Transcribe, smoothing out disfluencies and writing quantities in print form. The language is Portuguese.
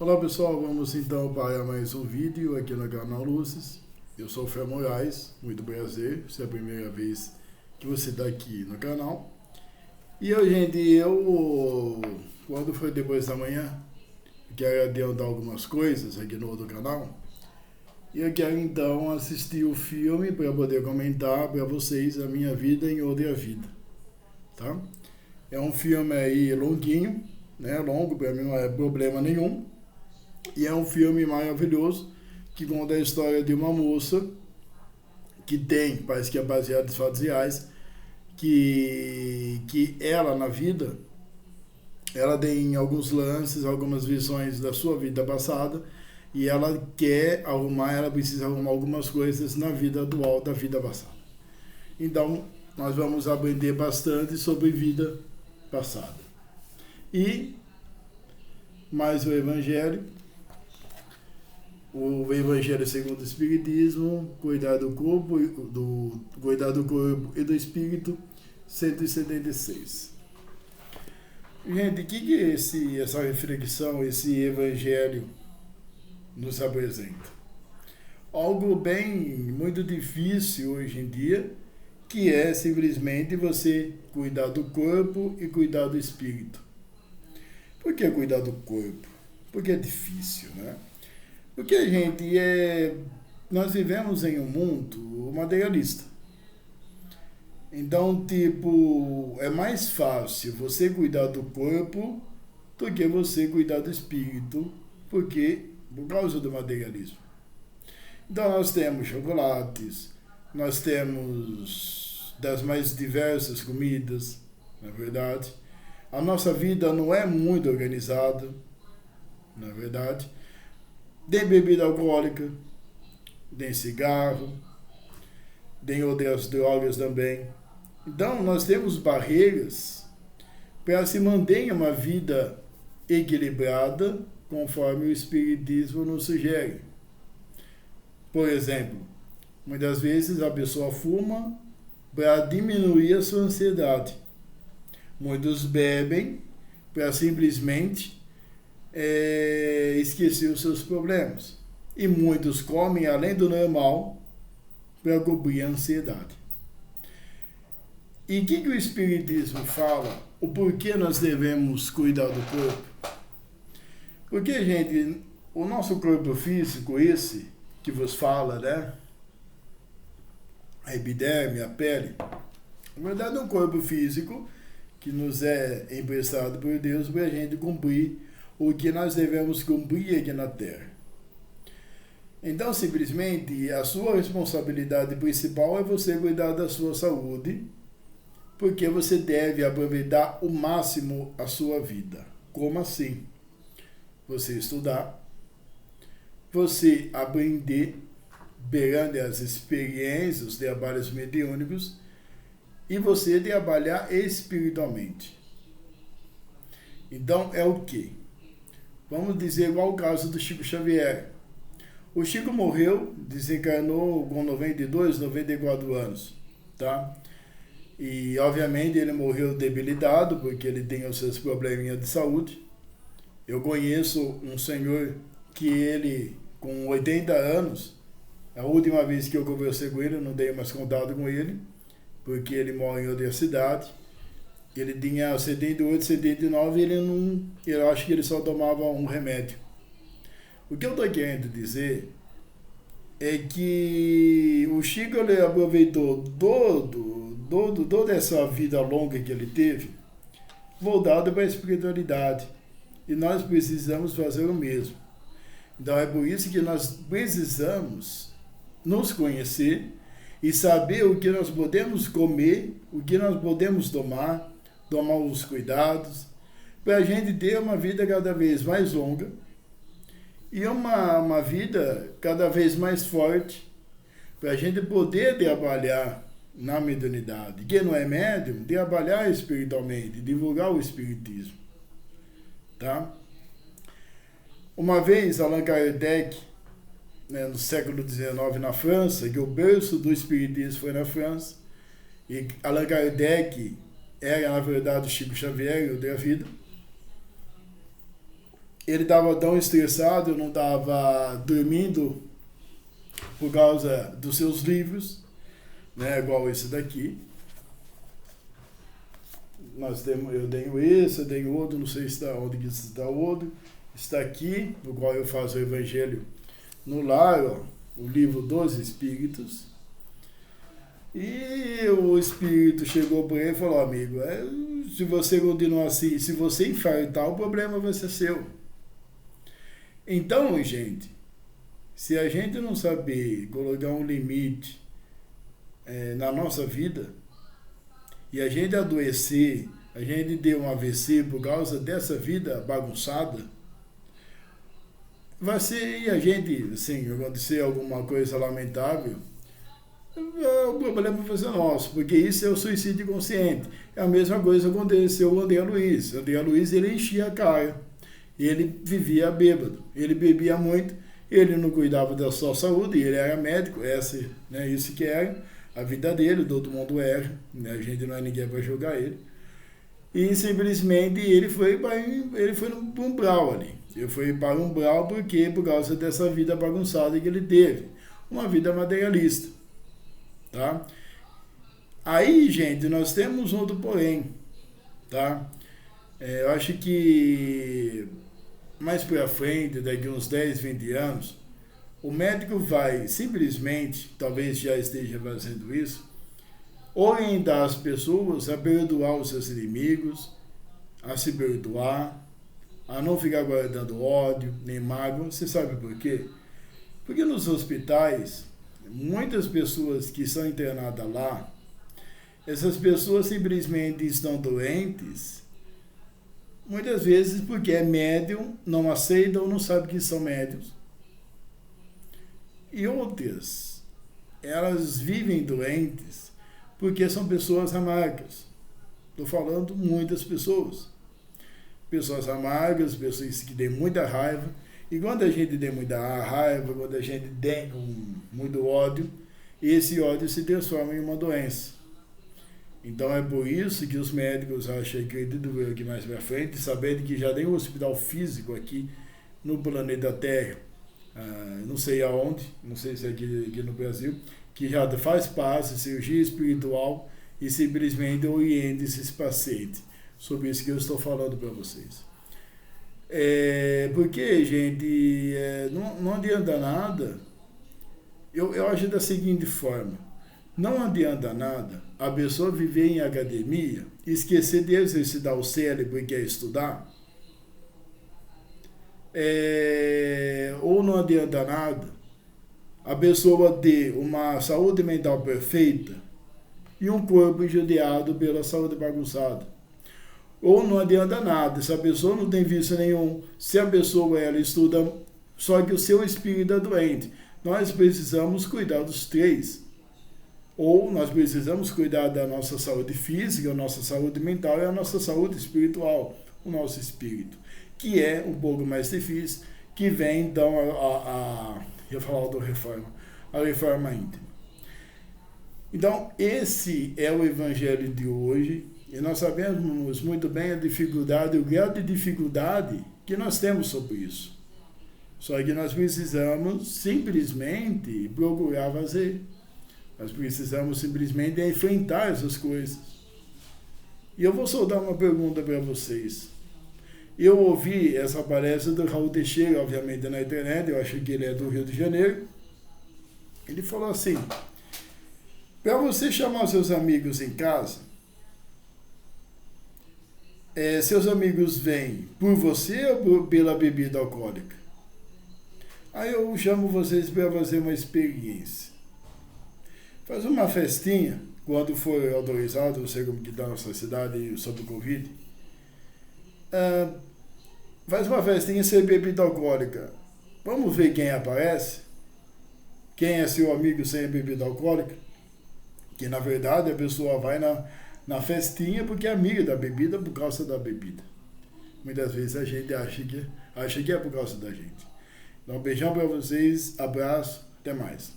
Olá pessoal, vamos então para mais um vídeo aqui no canal Luzes. Eu sou o Fer Moraes, muito prazer, se é a primeira vez que você está aqui no canal. E eu, quando foi depois da manhã, quero adiantar algumas coisas aqui no outro canal. E eu quero então assistir o filme para poder comentar para vocês a minha vida em outra vida, tá? É um filme aí longuinho, né? Longo, para mim não é problema nenhum. E é um filme maravilhoso que conta a história de uma moça que tem, parece que é baseado em fatos reais, que ela na vida, ela tem alguns lances, algumas visões da sua vida passada e ela quer arrumar, ela precisa arrumar algumas coisas na vida atual da vida passada. Então, nós vamos aprender bastante sobre vida passada. E mais o Evangelho. O Evangelho segundo o Espiritismo, cuidar do corpo e do espírito, 176. Gente, o que essa reflexão, esse Evangelho nos apresenta? Algo bem, muito difícil hoje em dia, que é simplesmente você cuidar do corpo e cuidar do espírito. Por que cuidar do corpo? Porque é difícil, né? Porque, nós vivemos em um mundo materialista. Então, é mais fácil você cuidar do corpo do que você cuidar do espírito, por causa do materialismo. Então, nós temos chocolates, nós temos das mais diversas comidas, na verdade. A nossa vida não é muito organizada, na verdade. Tem bebida alcoólica, tem cigarro, tem outras drogas também. Então, nós temos barreiras para se manter uma vida equilibrada, conforme o Espiritismo nos sugere. Por exemplo, muitas vezes a pessoa fuma para diminuir a sua ansiedade. Muitos bebem para simplesmente esquecer os seus problemas. E muitos comem além do normal para cobrir a ansiedade. E o que o Espiritismo fala? O porquê nós devemos cuidar do corpo? Porque, o nosso corpo físico, esse que vos fala, né? A epiderme, a pele, na verdade é um corpo físico que nos é emprestado por Deus para a gente cumprir o que nós devemos cumprir aqui na Terra. Então, simplesmente, a sua responsabilidade principal é você cuidar da sua saúde, porque você deve aproveitar o máximo a sua vida. Como assim? Você estudar, você aprender perante as experiências, os trabalhos mediúnicos, e você trabalhar espiritualmente. Então, é o quê? Vamos dizer igual o caso do Chico Xavier. O Chico morreu, desencarnou com 92, 94 anos, tá? E, obviamente, ele morreu debilitado, porque ele tem os seus probleminhas de saúde. Eu conheço um senhor que ele, com 80 anos, a última vez que eu conversei com ele, eu não dei mais contato com ele, porque ele mora em outra cidade. Ele tinha 78, 79 e eu acho que ele só tomava um remédio. O que eu estou querendo dizer é que o Chico ele aproveitou toda essa vida longa que ele teve, voltado para a espiritualidade. E nós precisamos fazer o mesmo. Então é por isso que nós precisamos nos conhecer e saber o que nós podemos comer, o que nós podemos tomar os cuidados, para a gente ter uma vida cada vez mais longa e uma vida cada vez mais forte, para a gente poder trabalhar na mediunidade. Quem não é médium, trabalhar espiritualmente, divulgar o espiritismo. Tá? Uma vez, Allan Kardec, no século XIX, na França, que o berço do espiritismo foi na França, e Allan Kardec era, na verdade, o Chico Xavier e outra vida. ele estava tão estressado, eu não estava dormindo por causa dos seus livros, né, igual esse daqui. Eu tenho esse, eu tenho outro, não sei se está onde que está o outro. Está aqui, no qual eu faço o Evangelho no Lar, ó, o livro dos Espíritos. E o Espírito chegou para ele e falou: amigo, se você continuar assim, se você infartar, o problema vai ser seu. Então, gente, se a gente não saber colocar um limite na nossa vida, e a gente adoecer, a gente ter um AVC por causa dessa vida bagunçada, vai ser, e a gente, assim, acontecer alguma coisa lamentável, o problema vai ser nosso, porque isso é o suicídio consciente. É a mesma coisa que aconteceu com o André Luiz. O André Luiz, ele enchia a cara, ele vivia bêbado, ele bebia muito, ele não cuidava da sua saúde, ele era médico, isso que era a vida dele, todo mundo erra, né? A gente não é ninguém para julgar ele. E simplesmente ele foi no umbral ali. Ele foi para o umbral porque por causa dessa vida bagunçada que ele teve. Uma vida materialista. Tá? Aí, gente, nós temos outro porém. Tá? Eu acho que mais para frente, daqui uns 10, 20 anos, o médico vai simplesmente, talvez já esteja fazendo isso, orientar as pessoas a perdoar os seus inimigos, a se perdoar, a não ficar guardando ódio, nem mágoa. Você sabe por quê? Porque nos hospitais, muitas pessoas que são internadas lá, essas pessoas simplesmente estão doentes, muitas vezes porque é médium, não aceita ou não sabe que são médiums. E outras, elas vivem doentes porque são pessoas amargas. Estou falando muitas pessoas. Pessoas amargas, pessoas que têm muita raiva. E quando a gente tem muita raiva, quando a gente tem muito ódio, esse ódio se transforma em uma doença. Então é por isso que os médicos, acho que acredito eu aqui mais para frente, sabendo que já tem um hospital físico aqui no planeta Terra, não sei aonde, não sei se é aqui no Brasil, que já faz passe, cirurgia espiritual e simplesmente orienta esses pacientes. Sobre isso que eu estou falando para vocês. Porque, gente, não adianta nada. Eu acho da seguinte forma: não adianta nada a pessoa viver em academia e esquecer de exercitar o cérebro e quer estudar. Ou não adianta nada a pessoa ter uma saúde mental perfeita e um corpo injuriado pela saúde bagunçada. Ou não adianta nada se a pessoa não tem vício nenhum, se a pessoa ela estuda, só que o seu espírito é doente. Nós precisamos cuidar dos três. Ou nós precisamos cuidar da nossa saúde física, a nossa saúde mental e a nossa saúde espiritual, o nosso espírito, que é um pouco mais difícil, que vem então eu falar da reforma, a reforma íntima. Então, esse é o evangelho de hoje, e nós sabemos muito bem a dificuldade, o grau de dificuldade que nós temos sobre isso. Só que nós precisamos simplesmente procurar fazer. Nós precisamos simplesmente enfrentar essas coisas. E eu vou soltar uma pergunta para vocês. Eu ouvi essa palestra do Raul Teixeira, obviamente, na internet, eu acho que ele é do Rio de Janeiro. Ele falou assim: para você chamar seus amigos em casa, seus amigos vêm por você ou pela bebida alcoólica? Aí eu chamo vocês para fazer uma experiência. Faz uma festinha, quando for autorizado, não sei como que está a nossa cidade sobre o Covid. Faz uma festinha sem bebida alcoólica. Vamos ver quem aparece? Quem é seu amigo sem bebida alcoólica? Que na verdade a pessoa vai na festinha porque é amiga da bebida por causa da bebida. Muitas vezes a gente acha que é por causa da gente. Então, um beijão para vocês, abraço, até mais.